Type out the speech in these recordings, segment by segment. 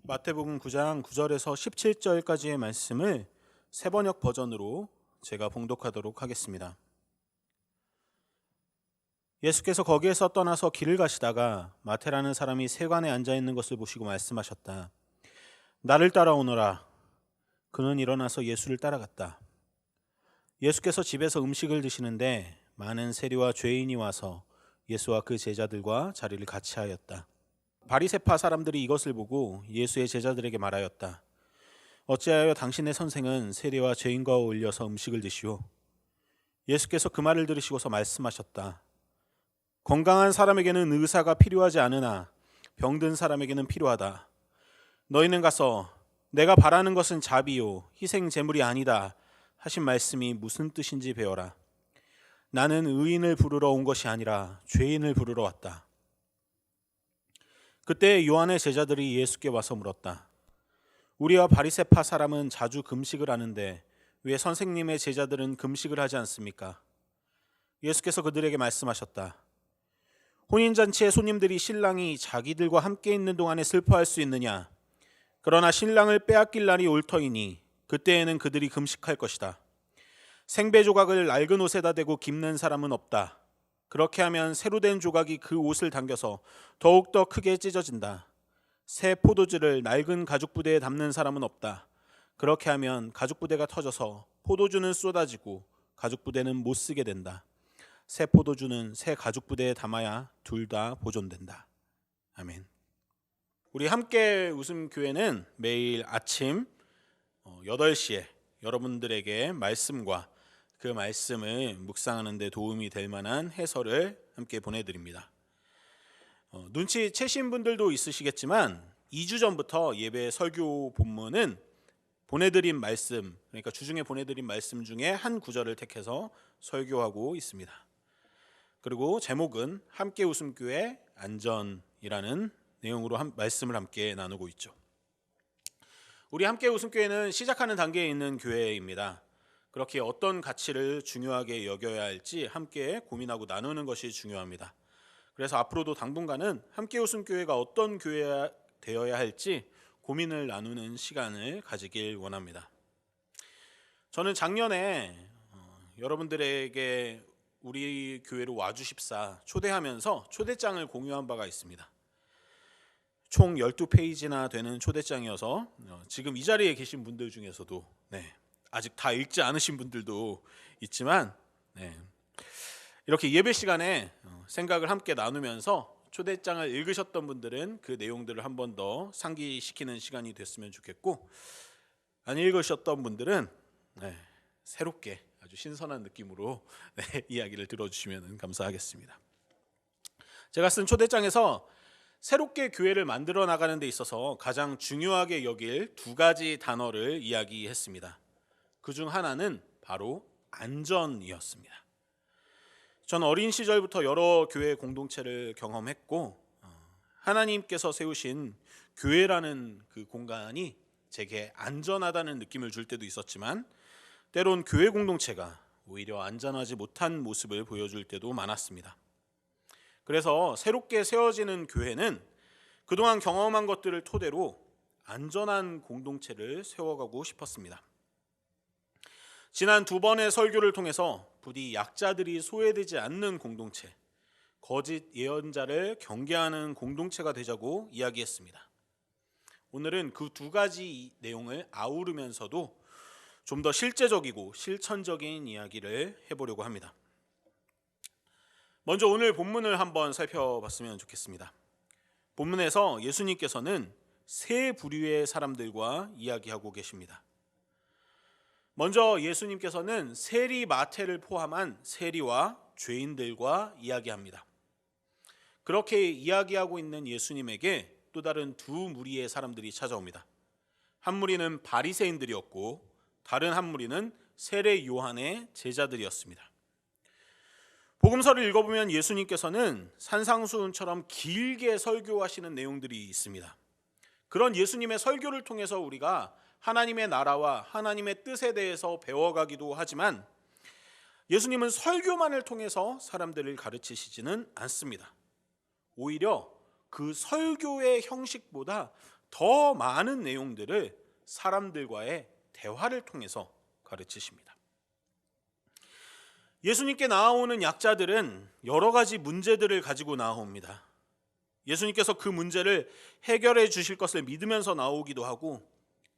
마태복음 9장 9절에서 17절까지의 말씀을 세번역 버전으로 제가 봉독하도록 하겠습니다. 예수께서 거기에서 떠나서 길을 가시다가 마태라는 사람이 세관에 앉아 있는 것을 보시고 말씀하셨다. 나를 따라오너라. 그는 일어나서 예수를 따라갔다. 예수께서 집에서 음식을 드시는데 많은 세리와 죄인이 와서 예수와 그 제자들과 자리를 같이 하였다. 바리새파 사람들이 이것을 보고 예수의 제자들에게 말하였다. 어찌하여 당신의 선생은 세리와 죄인과 어울려서 음식을 드시오? 예수께서 그 말을 들으시고서 말씀하셨다. 건강한 사람에게는 의사가 필요하지 않으나 병든 사람에게는 필요하다. 너희는 가서 내가 바라는 것은 자비요 희생 제물이 아니다 하신 말씀이 무슨 뜻인지 배워라. 나는 의인을 부르러 온 것이 아니라 죄인을 부르러 왔다. 그때 요한의 제자들이 예수께 와서 물었다. 우리와 바리새파 사람은 자주 금식을 하는데 왜 선생님의 제자들은 금식을 하지 않습니까? 예수께서 그들에게 말씀하셨다. 혼인잔치에 손님들이 신랑이 자기들과 함께 있는 동안에 슬퍼할 수 있느냐? 그러나 신랑을 빼앗길 날이 올 터이니 그때에는 그들이 금식할 것이다. 생배 조각을 낡은 옷에다 대고 깁는 사람은 없다. 그렇게 하면 새로 된 조각이 그 옷을 당겨서 더욱더 크게 찢어진다. 새 포도주를 낡은 가죽부대에 담는 사람은 없다. 그렇게 하면 가죽부대가 터져서 포도주는 쏟아지고 가죽부대는 못 쓰게 된다. 새 포도주는 새 가죽부대에 담아야 둘 다 보존된다. 아멘. 우리 함께 웃음 교회는 매일 아침 8시에 여러분들에게 말씀과 그 말씀을 묵상하는 데 도움이 될 만한 해설을 함께 보내드립니다. 눈치채신 분들도 있으시겠지만 2주 전부터 예배 설교 본문은 보내드린 말씀, 그러니까 주중에 보내드린 말씀 중에 한 구절을 택해서 설교하고 있습니다. 그리고 제목은 함께 웃음교회 안전이라는 내용으로 말씀을 함께 나누고 있죠. 우리 함께 웃음교회는 시작하는 단계에 있는 교회입니다. 그렇게 어떤 가치를 중요하게 여겨야 할지 함께 고민하고 나누는 것이 중요합니다. 그래서 앞으로도 당분간은 함께 웃음교회가 어떤 교회가 되어야 할지 고민을 나누는 시간을 가지길 원합니다. 저는 작년에 여러분들에게 우리 교회로 와주십사 초대하면서 초대장을 공유한 바가 있습니다. 총 12페이지나 되는 초대장이어서 지금 이 자리에 계신 분들 중에서도 아직 다 읽지 않으신 분들도 있지만 이렇게 예배 시간에 생각을 함께 나누면서 초대장을 읽으셨던 분들은 그 내용들을 한 번 더 상기시키는 시간이 됐으면 좋겠고, 안 읽으셨던 분들은 새롭게 아주 신선한 느낌으로 이야기를 들어주시면 감사하겠습니다. 제가 쓴 초대장에서 새롭게 교회를 만들어 나가는 데 있어서 가장 중요하게 여길 두 가지 단어를 이야기했습니다. 그중 하나는 바로 안전이었습니다. 저는 어린 시절부터 여러 교회 공동체를 경험했고 하나님께서 세우신 교회라는 그 공간이 제게 안전하다는 느낌을 줄 때도 있었지만 때론 교회 공동체가 오히려 안전하지 못한 모습을 보여줄 때도 많았습니다. 그래서 새롭게 세워지는 교회는 그동안 경험한 것들을 토대로 안전한 공동체를 세워가고 싶었습니다. 지난 2번의 설교를 통해서 부디 약자들이 소외되지 않는 공동체, 거짓 예언자를 경계하는 공동체가 되자고 이야기했습니다. 오늘은 그 두 가지 내용을 아우르면서도 좀 더 실제적이고 실천적인 이야기를 해보려고 합니다. 먼저 오늘 본문을 한번 살펴봤으면 좋겠습니다. 본문에서 예수님께서는 세 부류의 사람들과 이야기하고 계십니다. 먼저 예수님께서는 세리 마태를 포함한 세리와 죄인들과 이야기합니다. 그렇게 이야기하고 있는 예수님에게 또 다른 두 무리의 사람들이 찾아옵니다. 한 무리는 바리새인들이었고 다른 한 무리는 세례 요한의 제자들이었습니다. 복음서를 읽어보면 예수님께서는 산상수훈처럼 길게 설교하시는 내용들이 있습니다. 그런 예수님의 설교를 통해서 우리가 하나님의 나라와 하나님의 뜻에 대해서 배워가기도 하지만 예수님은 설교만을 통해서 사람들을 가르치시지는 않습니다. 오히려 그 설교의 형식보다 더 많은 내용들을 사람들과의 대화를 통해서 가르치십니다. 예수님께 나아오는 약자들은 여러 가지 문제들을 가지고 나옵니다. 예수님께서 그 문제를 해결해 주실 것을 믿으면서 나오기도 하고,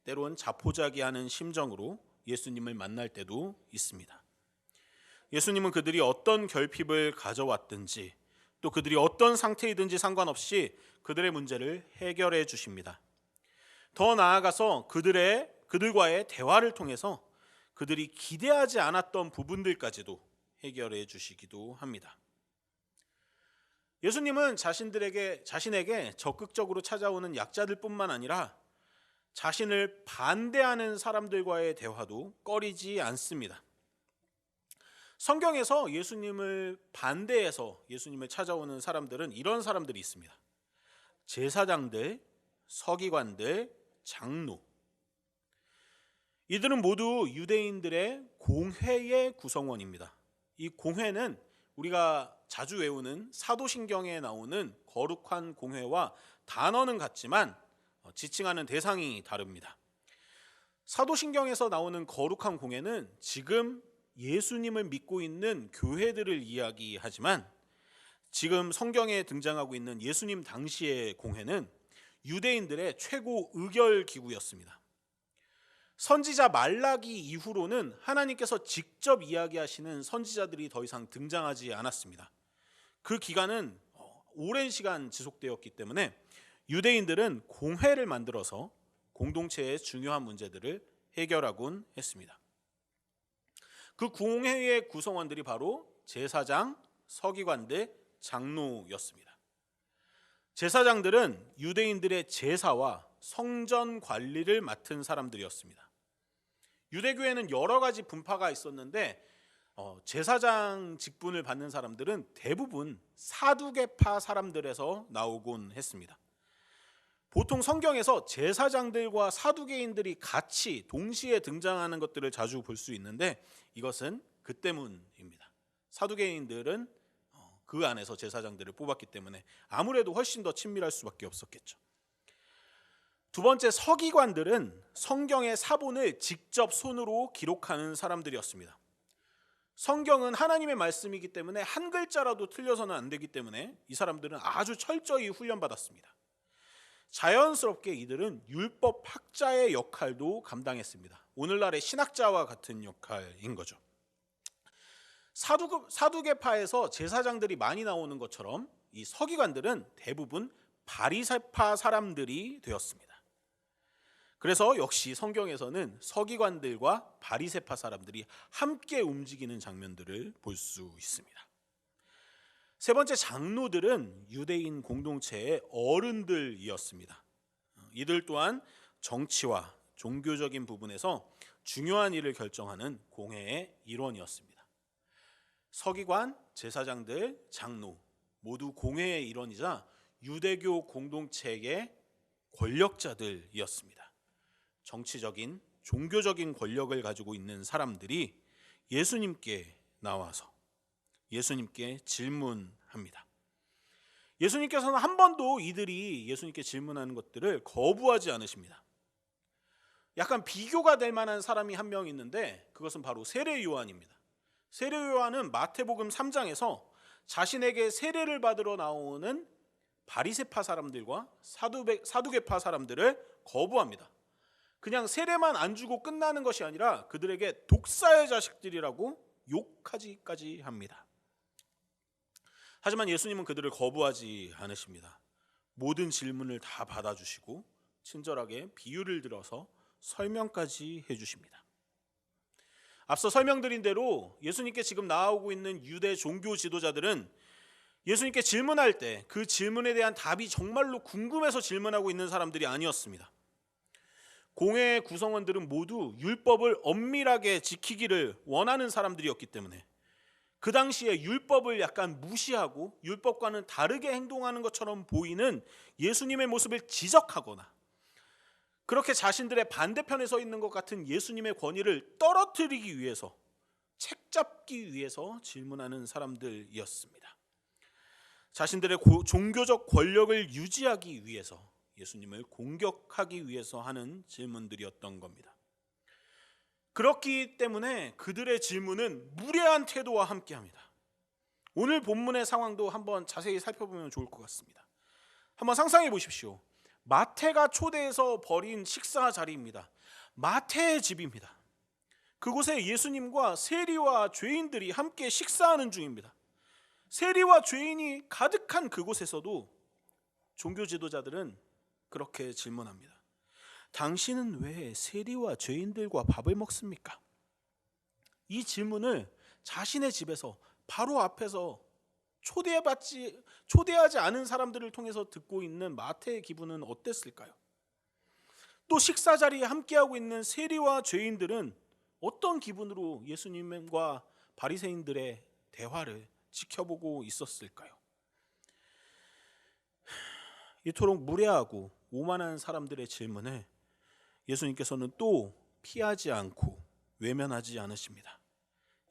때론 자포자기하는 심정으로 예수님을 만날 때도 있습니다. 예수님은 그들이 어떤 결핍을 가져왔든지, 또 그들이 어떤 상태이든지 상관없이 그들의 문제를 해결해 주십니다. 더 나아가서 그들과의 대화를 통해서 그들이 기대하지 않았던 부분들까지도 해결해 주시기도 합니다. 예수님은 자신에게 적극적으로 찾아오는 약자들뿐만 아니라 자신을 반대하는 사람들과의 대화도 꺼리지 않습니다. 성경에서 예수님을 반대해서 예수님을 찾아오는 사람들은 이런 사람들이 있습니다. 제사장들, 서기관들, 장로. 이들은 모두 유대인들의 공회의 구성원입니다. 이 공회는 우리가 자주 외우는 사도신경에 나오는 거룩한 공회와 단어는 같지만 지칭하는 대상이 다릅니다. 사도신경에서 나오는 거룩한 공회는 지금 예수님을 믿고 있는 교회들을 이야기하지만, 지금 성경에 등장하고 있는 예수님 당시의 공회는 유대인들의 최고 의결 기구였습니다. 선지자 말라기 이후로는 하나님께서 직접 이야기하시는 선지자들이 더 이상 등장하지 않았습니다. 그 기간은 오랜 시간 지속되었기 때문에 유대인들은 공회를 만들어서 공동체의 중요한 문제들을 해결하곤 했습니다. 그 공회의 구성원들이 바로 제사장, 서기관들, 장로였습니다. 제사장들은 유대인들의 제사와 성전 관리를 맡은 사람들이었습니다. 유대교회는 여러 가지 분파가 있었는데 제사장 직분을 받는 사람들은 대부분 사두개파 사람들에서 나오곤 했습니다. 보통 성경에서 제사장들과 사두개인들이 같이 동시에 등장하는 것들을 자주 볼 수 있는데, 이것은 그 때문입니다. 사두개인들은 그 안에서 제사장들을 뽑았기 때문에 아무래도 훨씬 더 친밀할 수밖에 없었겠죠. 두 번째, 서기관들은 성경의 사본을 직접 손으로 기록하는 사람들이었습니다. 성경은 하나님의 말씀이기 때문에 한 글자라도 틀려서는 안 되기 때문에 이 사람들은 아주 철저히 훈련받았습니다. 자연스럽게 이들은 율법 학자의 역할도 감당했습니다. 오늘날의 신학자와 같은 역할인 거죠. 사두개파에서 제사장들이 많이 나오는 것처럼 이 서기관들은 대부분 바리새파 사람들이 되었습니다. 그래서 역시 성경에서는 서기관들과 바리새파 사람들이 함께 움직이는 장면들을 볼 수 있습니다. 세 번째, 장로들은 유대인 공동체의 어른들이었습니다. 이들 또한 정치와 종교적인 부분에서 중요한 일을 결정하는 공회의 일원이었습니다. 서기관, 제사장들, 장로 모두 공회의 일원이자 유대교 공동체의 권력자들이었습니다. 정치적인, 종교적인 권력을 가지고 있는 사람들이 예수님께 나와서 예수님께 질문합니다. 예수님께서는 한 번도 이들이 예수님께 질문하는 것들을 거부하지 않으십니다. 약간 비교가 될 만한 사람이 한 명 있는데, 그것은 바로 세례 요한입니다. 세례 요한은 마태복음 3장에서 자신에게 세례를 받으러 나오는 바리새파 사람들과 사두개파 사람들을 거부합니다. 그냥 세례만 안 주고 끝나는 것이 아니라 그들에게 독사의 자식들이라고 욕하기까지 합니다. 하지만 예수님은 그들을 거부하지 않으십니다. 모든 질문을 다 받아주시고 친절하게 비유를 들어서 설명까지 해주십니다. 앞서 설명드린 대로 예수님께 지금 나오고 있는 유대 종교 지도자들은 예수님께 질문할 때 그 질문에 대한 답이 정말로 궁금해서 질문하고 있는 사람들이 아니었습니다. 공회의 구성원들은 모두 율법을 엄밀하게 지키기를 원하는 사람들이었기 때문에 그 당시에 율법을 약간 무시하고 율법과는 다르게 행동하는 것처럼 보이는 예수님의 모습을 지적하거나, 그렇게 자신들의 반대편에 서 있는 것 같은 예수님의 권위를 떨어뜨리기 위해서, 책잡기 위해서 질문하는 사람들이었습니다. 자신들의 종교적 권력을 유지하기 위해서 예수님을 공격하기 위해서 하는 질문들이었던 겁니다. 그렇기 때문에 그들의 질문은 무례한 태도와 함께합니다. 오늘 본문의 상황도 한번 자세히 살펴보면 좋을 것 같습니다. 한번 상상해 보십시오. 마태가 초대해서 벌인 식사 자리입니다. 마태의 집입니다. 그곳에 예수님과 세리와 죄인들이 함께 식사하는 중입니다. 세리와 죄인이 가득한 그곳에서도 종교 지도자들은 그렇게 질문합니다. 당신은 왜 세리와 죄인들과 밥을 먹습니까? 이 질문을 자신의 집에서 바로 앞에서 초대하지 않은 사람들을 통해서 듣고 있는 마태의 기분은 어땠을까요? 또 식사 자리에 함께하고 있는 세리와 죄인들은 어떤 기분으로 예수님과 바리새인들의 대화를 지켜보고 있었을까요? 이토록 무례하고 오만한 사람들의 질문을 예수님께서는 또 피하지 않고 외면하지 않으십니다.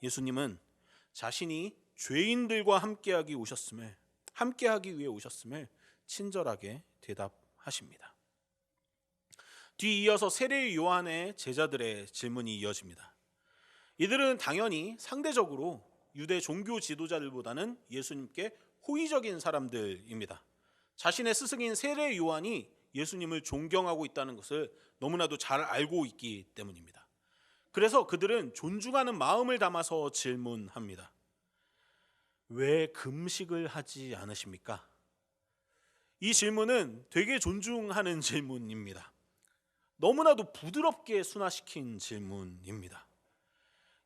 예수님은 자신이 죄인들과 함께하기 위해 오셨음을 친절하게 대답하십니다. 뒤이어서 세례 요한의 제자들의 질문이 이어집니다. 이들은 당연히 상대적으로 유대 종교 지도자들보다는 예수님께 호의적인 사람들입니다. 자신의 스승인 세례 요한이 예수님을 존경하고 있다는 것을 너무나도 잘 알고 있기 때문입니다. 그래서 그들은 존중하는 마음을 담아서 질문합니다. 왜 금식을 하지 않으십니까? 이 질문은 되게 존중하는 질문입니다. 너무나도 부드럽게 순화시킨 질문입니다.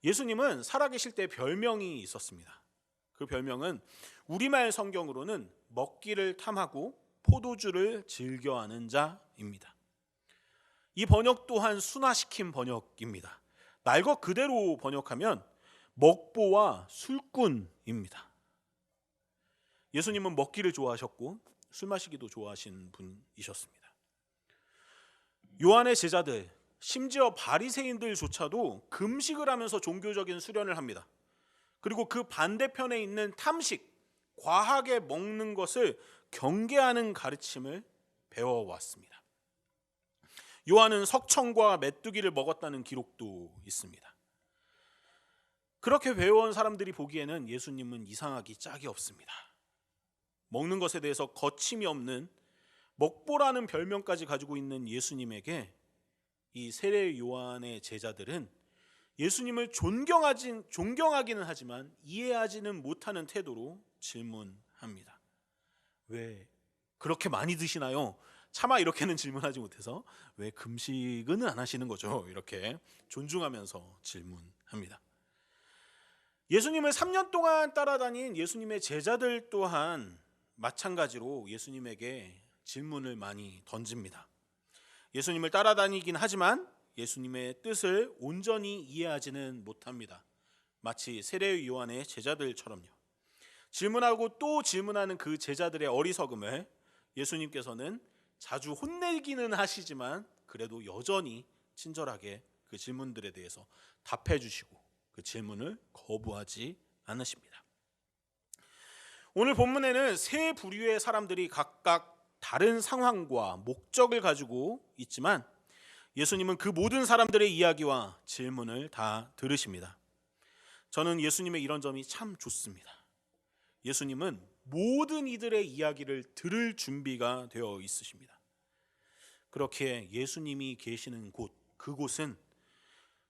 예수님은 살아계실 때 별명이 있었습니다. 그 별명은 우리말 성경으로는 먹기를 탐하고 포도주를 즐겨하는 자입니다. 이 번역 또한 순화시킨 번역입니다. 날 것 그대로 번역하면 먹보와 술꾼입니다. 예수님은 먹기를 좋아하셨고 술 마시기도 좋아하신 분이셨습니다. 요한의 제자들, 심지어 바리새인들조차도 금식을 하면서 종교적인 수련을 합니다. 그리고 그 반대편에 있는 탐식, 과하게 먹는 것을 경계하는 가르침을 배워왔습니다. 요한은 석청과 메뚜기를 먹었다는 기록도 있습니다. 그렇게 배워온 사람들이 보기에는 예수님은 이상하기 짝이 없습니다. 먹는 것에 대해서 거침이 없는 먹보라는 별명까지 가지고 있는 예수님에게 이 세례 요한의 제자들은 예수님을 존경하기는 하지만 이해하지는 못하는 태도로 질문합니다. 왜 그렇게 많이 드시나요? 차마 이렇게는 질문하지 못해서 왜 금식은 안 하시는 거죠? 이렇게 존중하면서 질문합니다. 예수님을 3년 동안 따라다닌 예수님의 제자들 또한 마찬가지로 예수님에게 질문을 많이 던집니다. 예수님을 따라다니긴 하지만 예수님의 뜻을 온전히 이해하지는 못합니다. 마치 세례 요한의 제자들처럼요. 질문하고 또 질문하는 그 제자들의 어리석음을 예수님께서는 자주 혼내기는 하시지만 그래도 여전히 친절하게 그 질문들에 대해서 답해 주시고 그 질문을 거부하지 않으십니다. 오늘 본문에는 세 부류의 사람들이 각각 다른 상황과 목적을 가지고 있지만 예수님은 그 모든 사람들의 이야기와 질문을 다 들으십니다. 저는 예수님의 이런 점이 참 좋습니다. 예수님은 모든 이들의 이야기를 들을 준비가 되어 있으십니다. 그렇게 예수님이 계시는 곳, 그곳은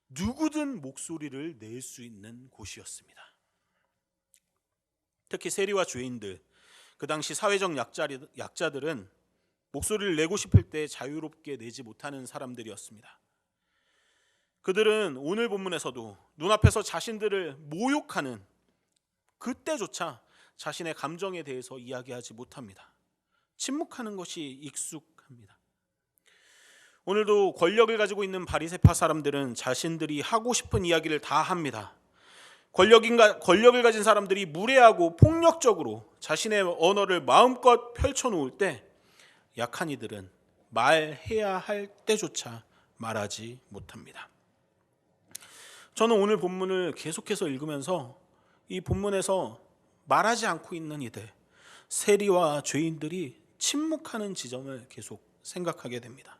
누구든 목소리를 낼 수 있는 곳이었습니다. 특히 세리와 죄인들, 그 당시 사회적 약자들은 목소리를 내고 싶을 때 자유롭게 내지 못하는 사람들이었습니다. 그들은 오늘 본문에서도 눈앞에서 자신들을 모욕하는 그때조차 자신의 감정에 대해서 이야기하지 못합니다. 침묵하는 것이 익숙합니다. 오늘도 권력을 가지고 있는 바리새파 사람들은 자신들이 하고 싶은 이야기를 다 합니다. 권력을 가진 사람들이 무례하고 폭력적으로 자신의 언어를 마음껏 펼쳐놓을 때 약한 이들은 말해야 할 때조차 말하지 못합니다. 저는 오늘 본문을 계속해서 읽으면서 이 본문에서 말하지 않고 있는 이들, 세리와 죄인들이 침묵하는 지점을 계속 생각하게 됩니다.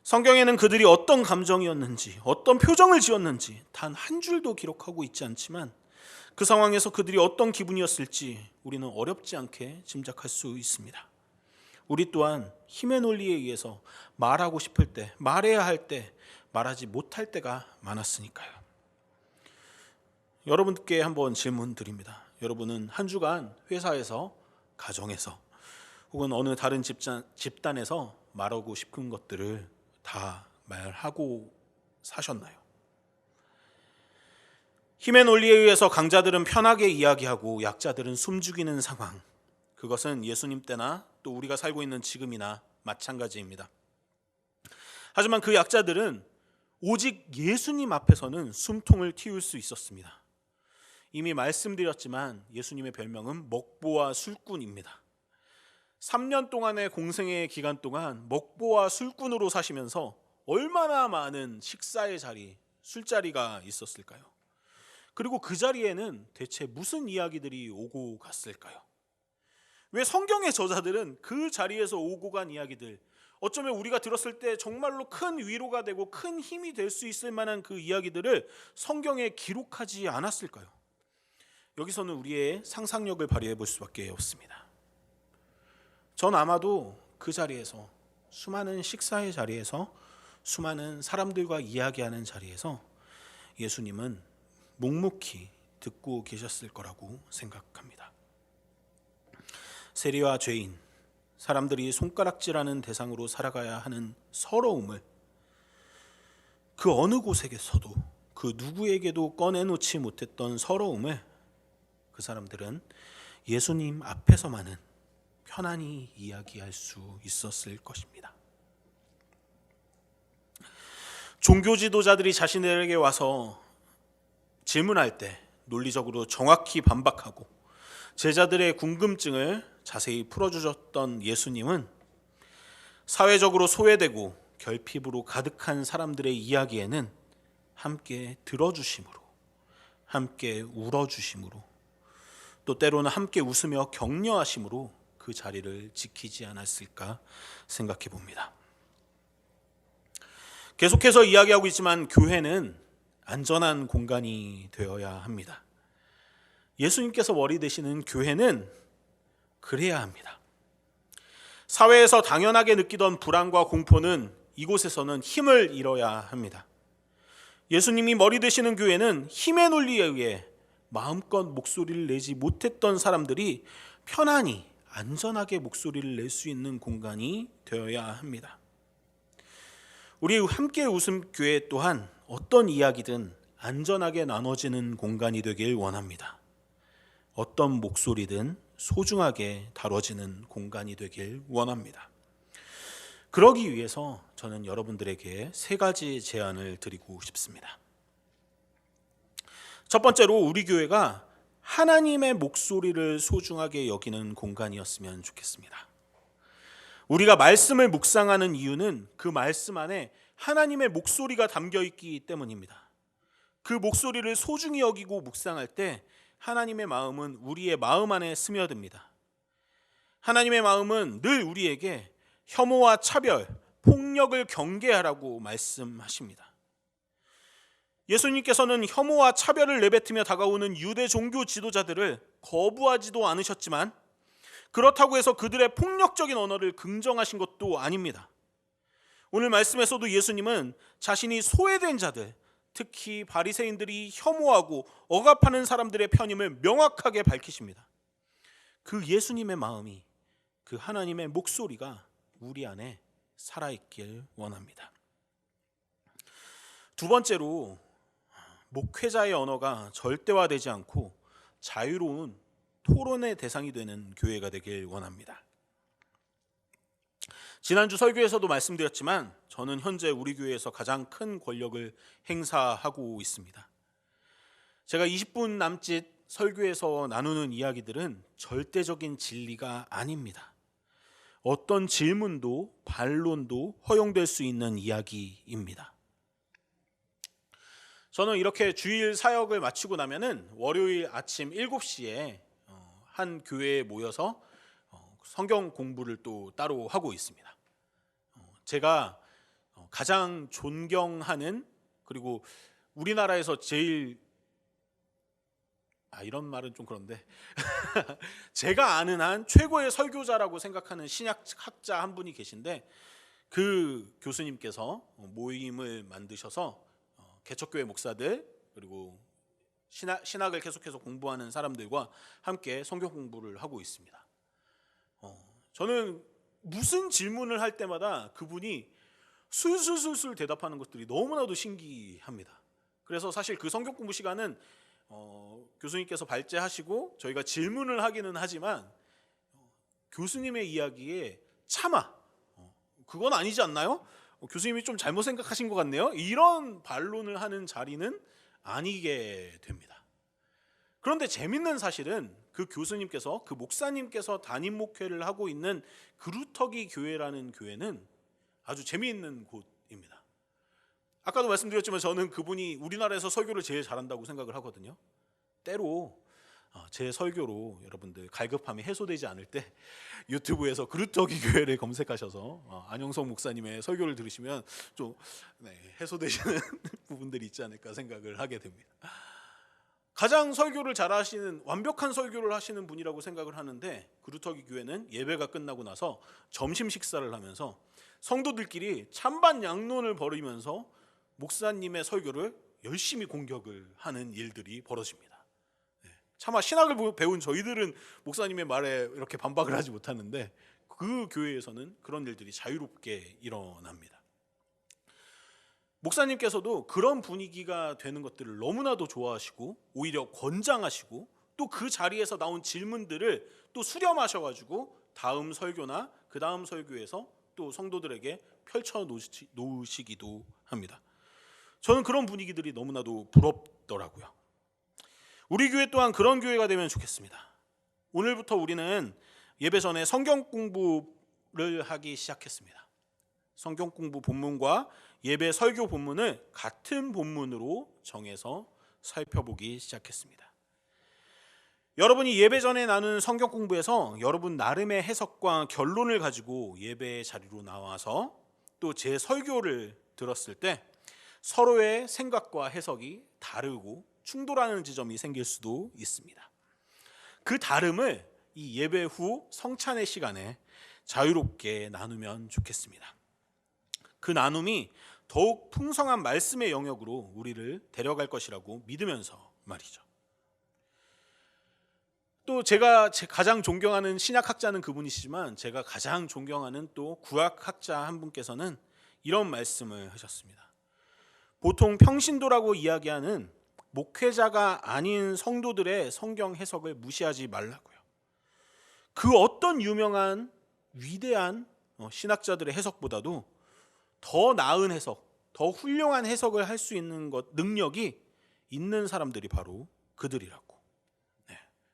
성경에는 그들이 어떤 감정이었는지, 어떤 표정을 지었는지 단 한 줄도 기록하고 있지 않지만 그 상황에서 그들이 어떤 기분이었을지 우리는 어렵지 않게 짐작할 수 있습니다. 우리 또한 힘의 논리에 의해서 말하고 싶을 때, 말해야 할 때, 말하지 못할 때가 많았으니까요. 여러분께 한번 질문 드립니다. 여러분은 한 주간 회사에서, 가정에서 혹은 어느 다른 집단에서 말하고 싶은 것들을 다 말하고 사셨나요? 힘의 논리에 의해서 강자들은 편하게 이야기하고 약자들은 숨죽이는 상황, 그것은 예수님 때나 또 우리가 살고 있는 지금이나 마찬가지입니다. 하지만 그 약자들은 오직 예수님 앞에서는 숨통을 틔울 수 있었습니다. 이미 말씀드렸지만 예수님의 별명은 먹보와 술꾼입니다. 3년 동안의 공생의 기간 동안 먹보와 술꾼으로 사시면서 얼마나 많은 식사의 자리, 술자리가 있었을까요? 그리고 그 자리에는 대체 무슨 이야기들이 오고 갔을까요? 왜 성경의 저자들은 그 자리에서 오고 간 이야기들, 어쩌면 우리가 들었을 때 정말로 큰 위로가 되고 큰 힘이 될 수 있을 만한 그 이야기들을 성경에 기록하지 않았을까요? 여기서는 우리의 상상력을 발휘해 볼 수밖에 없습니다. 전 아마도 그 자리에서, 수많은 식사의 자리에서, 수많은 사람들과 이야기하는 자리에서 예수님은 묵묵히 듣고 계셨을 거라고 생각합니다. 세리와 죄인, 사람들이 손가락질하는 대상으로 살아가야 하는 서러움을 그 어느 곳에서도, 그 누구에게도 꺼내놓지 못했던 서러움을 그 사람들은 예수님 앞에서만은 편안히 이야기할 수 있었을 것입니다. 종교 지도자들이 자신들에게 와서 질문할 때 논리적으로 정확히 반박하고 제자들의 궁금증을 자세히 풀어주셨던 예수님은 사회적으로 소외되고 결핍으로 가득한 사람들의 이야기에는 함께 들어주심으로, 함께 울어주심으로, 또 때로는 함께 웃으며 격려하심으로 그 자리를 지키지 않았을까 생각해 봅니다. 계속해서 이야기하고 있지만 교회는 안전한 공간이 되어야 합니다. 예수님께서 머리 되시는 교회는 그래야 합니다. 사회에서 당연하게 느끼던 불안과 공포는 이곳에서는 힘을 잃어야 합니다. 예수님이 머리 되시는 교회는 힘의 논리에 의해 마음껏 목소리를 내지 못했던 사람들이 편안히 안전하게 목소리를 낼 수 있는 공간이 되어야 합니다. 우리 함께 웃음 교회 또한 어떤 이야기든 안전하게 나눠지는 공간이 되길 원합니다. 어떤 목소리든 소중하게 다뤄지는 공간이 되길 원합니다. 그러기 위해서 저는 여러분들에게 3가지 제안을 드리고 싶습니다. 첫 번째로 우리 교회가 하나님의 목소리를 소중하게 여기는 공간이었으면 좋겠습니다. 우리가 말씀을 묵상하는 이유는 그 말씀 안에 하나님의 목소리가 담겨 있기 때문입니다. 그 목소리를 소중히 여기고 묵상할 때 하나님의 마음은 우리의 마음 안에 스며듭니다. 하나님의 마음은 늘 우리에게 혐오와 차별, 폭력을 경계하라고 말씀하십니다. 예수님께서는 혐오와 차별을 내뱉으며 다가오는 유대 종교 지도자들을 거부하지도 않으셨지만 그렇다고 해서 그들의 폭력적인 언어를 긍정하신 것도 아닙니다. 오늘 말씀에서도 예수님은 자신이 소외된 자들, 특히 바리새인들이 혐오하고 억압하는 사람들의 편임을 명확하게 밝히십니다. 그 예수님의 마음이, 그 하나님의 목소리가 우리 안에 살아있길 원합니다. 두 번째로 목회자의 언어가 절대화되지 않고 자유로운 토론의 대상이 되는 교회가 되길 원합니다. 지난주 설교에서도 말씀드렸지만 저는 현재 우리 교회에서 가장 큰 권력을 행사하고 있습니다. 제가 20분 남짓 설교에서 나누는 이야기들은 절대적인 진리가 아닙니다. 어떤 질문도 반론도 허용될 수 있는 이야기입니다. 저는 이렇게 주일 사역을 마치고 나면은 월요일 아침 7시에 한 교회에 모여서 성경 공부를 또 따로 하고 있습니다. 제가 가장 존경하는, 그리고 우리나라에서 제일, 이런 말은 좀 그런데 제가 아는 한 최고의 설교자라고 생각하는 신약학자 한 분이 계신데, 그 교수님께서 모임을 만드셔서 개척교회 목사들, 그리고 신학을 계속해서 공부하는 사람들과 함께 성경 공부를 하고 있습니다. 저는 무슨 질문을 할 때마다 그분이 술술술술 대답하는 것들이 너무나도 신기합니다. 그래서 사실 그 성경 공부 시간은 교수님께서 발제하시고 저희가 질문을 하기는 하지만 교수님의 이야기에 차마 그건 아니지 않나요? 교수님이 좀 잘못 생각하신 것 같네요. 이런 반론을 하는 자리는 아니게 됩니다. 그런데 재밌는 사실은 그 교수님께서, 그 목사님께서 담임 목회를 하고 있는 그루터기 교회라는 교회는 아주 재미있는 곳입니다. 아까도 말씀드렸지만 저는 그분이 우리나라에서 설교를 제일 잘한다고 생각을 하거든요. 때로 제 설교로 여러분들 갈급함이 해소되지 않을 때 유튜브에서 그루터기 교회를 검색하셔서 안영석 목사님의 설교를 들으시면 좀 해소되시는 부분들이 있지 않을까 생각을 하게 됩니다. 가장 설교를 잘하시는, 완벽한 설교를 하시는 분이라고 생각을 하는데, 그루터기 교회는 예배가 끝나고 나서 점심 식사를 하면서 성도들끼리 찬반 양론을 벌이면서 목사님의 설교를 열심히 공격을 하는 일들이 벌어집니다. 차마 신학을 배운 저희들은 목사님의 말에 이렇게 반박을 하지 못하는데, 그 교회에서는 그런 일들이 자유롭게 일어납니다. 목사님께서도 그런 분위기가 되는 것들을 너무나도 좋아하시고 오히려 권장하시고, 또 그 자리에서 나온 질문들을 또 수렴하셔가지고 다음 설교나 그 다음 설교에서 또 성도들에게 펼쳐 놓으시기도 합니다. 저는 그런 분위기들이 너무나도 부럽더라고요. 우리 교회 또한 그런 교회가 되면 좋겠습니다. 오늘부터 우리는 예배 전에 성경 공부를 하기 시작했습니다. 성경 공부 본문과 예배 설교 본문을 같은 본문으로 정해서 살펴보기 시작했습니다. 여러분이 예배 전에 나눈 성경 공부에서 여러분 나름의 해석과 결론을 가지고 예배 자리로 나와서 또 제 설교를 들었을 때 서로의 생각과 해석이 다르고 충돌하는 지점이 생길 수도 있습니다. 그 다름을 이 예배 후 성찬의 시간에 자유롭게 나누면 좋겠습니다. 그 나눔이 더욱 풍성한 말씀의 영역으로 우리를 데려갈 것이라고 믿으면서 말이죠. 또 제가 가장 존경하는 신약학자는 그분이시지만, 제가 가장 존경하는 또 구약학자 한 분께서는 이런 말씀을 하셨습니다. 보통 평신도라고 이야기하는 목회자가 아닌 성도들의 성경 해석을 무시하지 말라고요. 그 어떤 유명한 위대한 신학자들의 해석보다도 더 나은 해석, 더 훌륭한 해석을 할 수 있는 능력이 있는 사람들이 바로 그들이라고.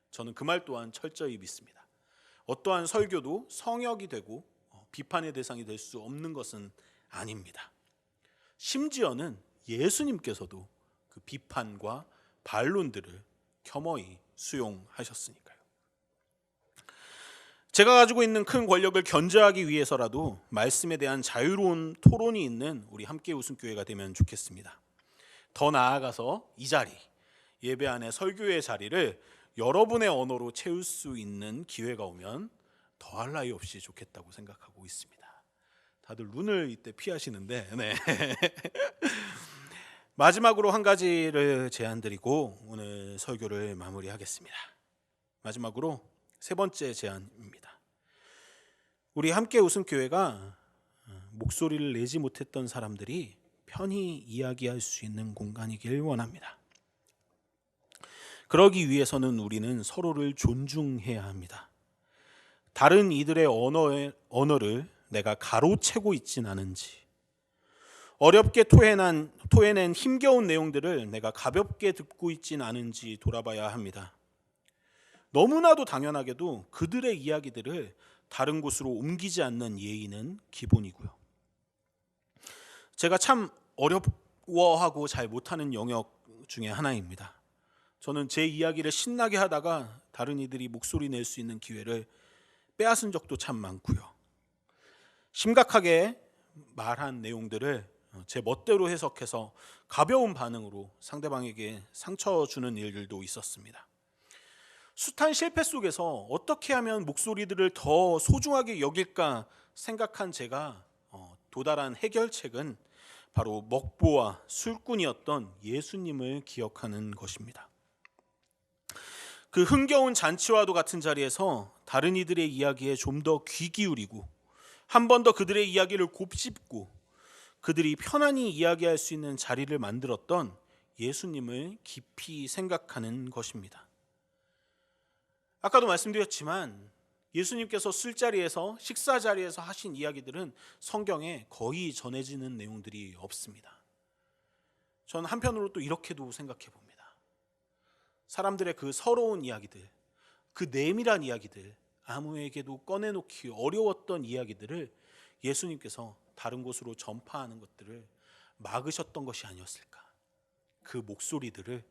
저는 그 말 또한 철저히 믿습니다. 어떠한 설교도 성역이 되고 비판의 대상이 될 수 없는 것은 아닙니다. 심지어는 예수님께서도 그 비판과 반론들을 겸허히 수용하셨으니까요. 제가 가지고 있는 큰 권력을 견제하기 위해서라도 말씀에 대한 자유로운 토론이 있는 우리 함께 웃음교회가 되면 좋겠습니다. 더 나아가서 이 자리, 예배 안에 설교의 자리를 여러분의 언어로 채울 수 있는 기회가 오면 더할 나위 없이 좋겠다고 생각하고 있습니다. 다들 눈을 이때 피하시는데, 마지막으로 한 가지를 제안드리고 오늘 설교를 마무리하겠습니다. 마지막으로 세 번째 제안입니다. 우리 함께 웃음교회가 목소리를 내지 못했던 사람들이 편히 이야기할 수 있는 공간이길 원합니다. 그러기 위해서는 우리는 서로를 존중해야 합니다. 다른 이들의 언어를 내가 가로채고 있진 않은지, 어렵게 토해낸 힘겨운 내용들을 내가 가볍게 듣고 있진 않은지 돌아봐야 합니다. 너무나도 당연하게도 그들의 이야기들을 다른 곳으로 옮기지 않는 예의는 기본이고요. 제가 참 어려워하고 잘 못하는 영역 중에 하나입니다. 저는 제 이야기를 신나게 하다가 다른 이들이 목소리 낼 수 있는 기회를 빼앗은 적도 참 많고요. 심각하게 말한 내용들을 제 멋대로 해석해서 가벼운 반응으로 상대방에게 상처 주는 일들도 있었습니다. 숱한 실패 속에서 어떻게 하면 목소리들을 더 소중하게 여길까 생각한 제가 도달한 해결책은 바로 먹보와 술꾼이었던 예수님을 기억하는 것입니다. 그 흥겨운 잔치와도 같은 자리에서 다른 이들의 이야기에 좀 더 귀 기울이고 한 번 더 그들의 이야기를 곱씹고 그들이 편안히 이야기할 수 있는 자리를 만들었던 예수님을 깊이 생각하는 것입니다. 아까도 말씀드렸지만 예수님께서 술자리에서 식사 자리에서 하신 이야기들은 성경에 거의 전해지는 내용들이 없습니다. 저는 한편으로 또 이렇게도 생각해 봅니다. 사람들의 그 서러운 이야기들, 그 내밀한 이야기들, 아무에게도 꺼내놓기 어려웠던 이야기들을 예수님께서 다른 곳으로 전파하는 것들을 막으셨던 것이 아니었을까? 그 목소리들을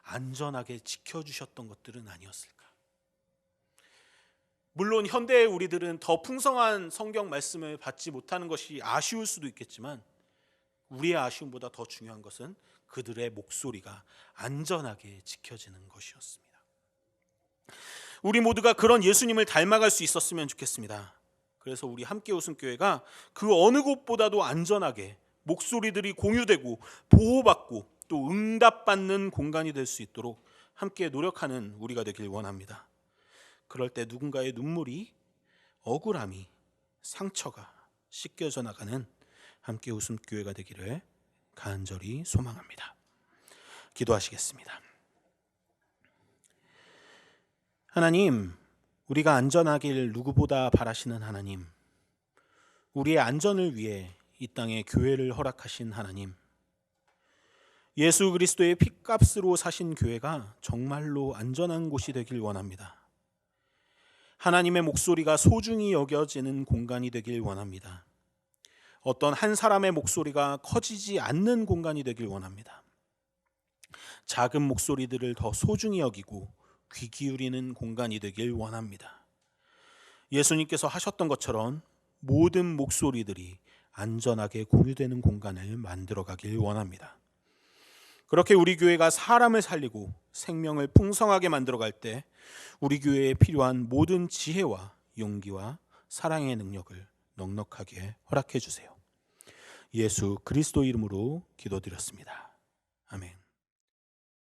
안전하게 지켜주셨던 것들은 아니었을까? 물론 현대의 우리들은 더 풍성한 성경 말씀을 받지 못하는 것이 아쉬울 수도 있겠지만 우리의 아쉬움보다 더 중요한 것은 그들의 목소리가 안전하게 지켜지는 것이었습니다. 우리 모두가 그런 예수님을 닮아갈 수 있었으면 좋겠습니다. 그래서 우리 함께 웃음교회가 그 어느 곳보다도 안전하게 목소리들이 공유되고 보호받고 또 응답받는 공간이 될 수 있도록 함께 노력하는 우리가 되길 원합니다. 그럴 때 누군가의 눈물이, 억울함이, 상처가 씻겨져 나가는 함께 웃음교회가 되기를 간절히 소망합니다. 기도하시겠습니다. 하나님, 우리가 안전하길 누구보다 바라시는 하나님, 우리의 안전을 위해 이 땅에 교회를 허락하신 하나님, 예수 그리스도의 핏값으로 사신 교회가 정말로 안전한 곳이 되길 원합니다. 하나님의 목소리가 소중히 여겨지는 공간이 되길 원합니다. 어떤 한 사람의 목소리가 커지지 않는 공간이 되길 원합니다. 작은 목소리들을 더 소중히 여기고 귀 기울이는 공간이 되길 원합니다. 예수님께서 하셨던 것처럼 모든 목소리들이 안전하게 공유되는 공간을 만들어가길 원합니다. 그렇게 우리 교회가 사람을 살리고 생명을 풍성하게 만들어갈 때 우리 교회에 필요한 모든 지혜와 용기와 사랑의 능력을 넉넉하게 허락해 주세요. 예수 그리스도 이름으로 기도드렸습니다. 아멘.